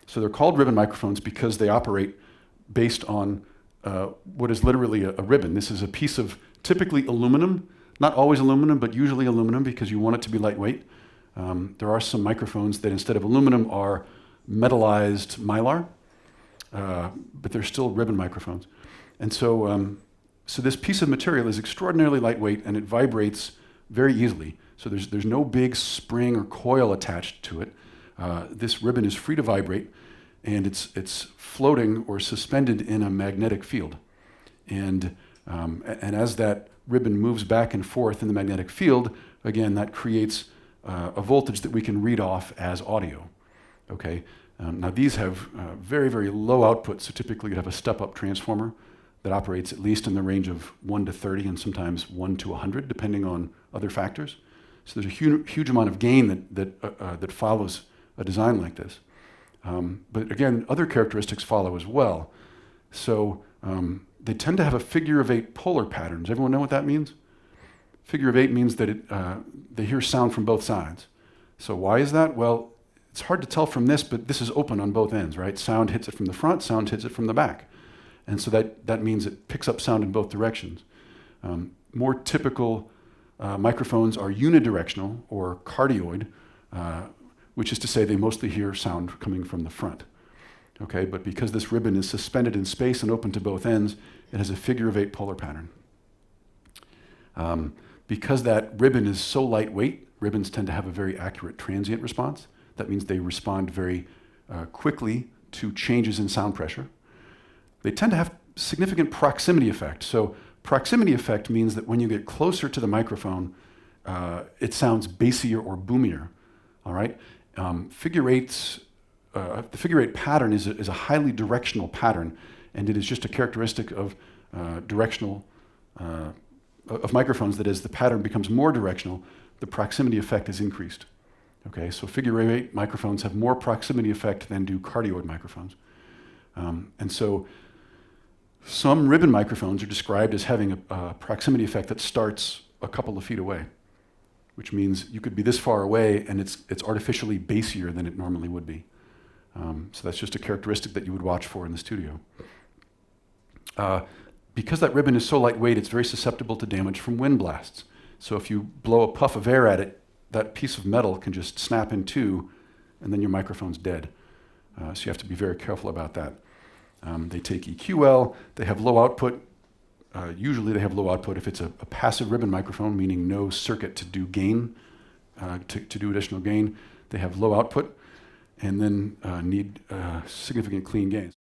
So they're called ribbon microphones because they operate based on what is literally a ribbon. This is a piece of typically aluminum, not always aluminum, but usually aluminum because you want it to be lightweight. There are some microphones that instead of aluminum are metallized mylar, but they're still ribbon microphones. And so, so this piece of material is extraordinarily lightweight and it vibrates very easily. So there's no big spring or coil attached to it. This ribbon is free to vibrate, and it's floating or suspended in a magnetic field. And as that ribbon moves back and forth in the magnetic field, again, that creates a voltage that we can read off as audio. Okay. Now these have very, very low output, so typically you'd have a step-up transformer that operates at least in the range of 1 to 30 and sometimes 1 to 100, depending on other factors. So there's a huge amount of gain that follows a design like this. But again, other characteristics follow as well. So they tend to have a figure of 8 polar pattern. Does everyone know what that means? Figure of 8 means that they hear sound from both sides. So why is that? Well, it's hard to tell from this, but this is open on both ends, right? Sound hits it from the front, sound hits it from the back. And so that means it picks up sound in both directions. More typical microphones are unidirectional or cardioid, which is to say they mostly hear sound coming from the front. Okay, but because this ribbon is suspended in space and open to both ends, it has a figure of 8 polar pattern. Because that ribbon is so lightweight, ribbons tend to have a very accurate transient response. That means they respond very quickly to changes in sound pressure. They tend to have significant proximity effect. So proximity effect means that when you get closer to the microphone, it sounds bassier or boomier. All right. The figure 8 pattern is a highly directional pattern, and it is just a characteristic of of microphones that as the pattern becomes more directional, the proximity effect is increased. Okay, so figure 8 microphones have more proximity effect than do cardioid microphones. And so some ribbon microphones are described as having a proximity effect that starts a couple of feet away, which means you could be this far away and it's artificially bassier than it normally would be. So that's just a characteristic that you would watch for in the studio. Because that ribbon is so lightweight, it's very susceptible to damage from wind blasts. So if you blow a puff of air at it, that piece of metal can just snap in two, and then your microphone's dead. So you have to be very careful about that. They take EQ well. They have low output. Usually they have low output if it's a passive ribbon microphone, meaning no circuit to do gain, to do additional gain. They have low output and then need significant clean gains.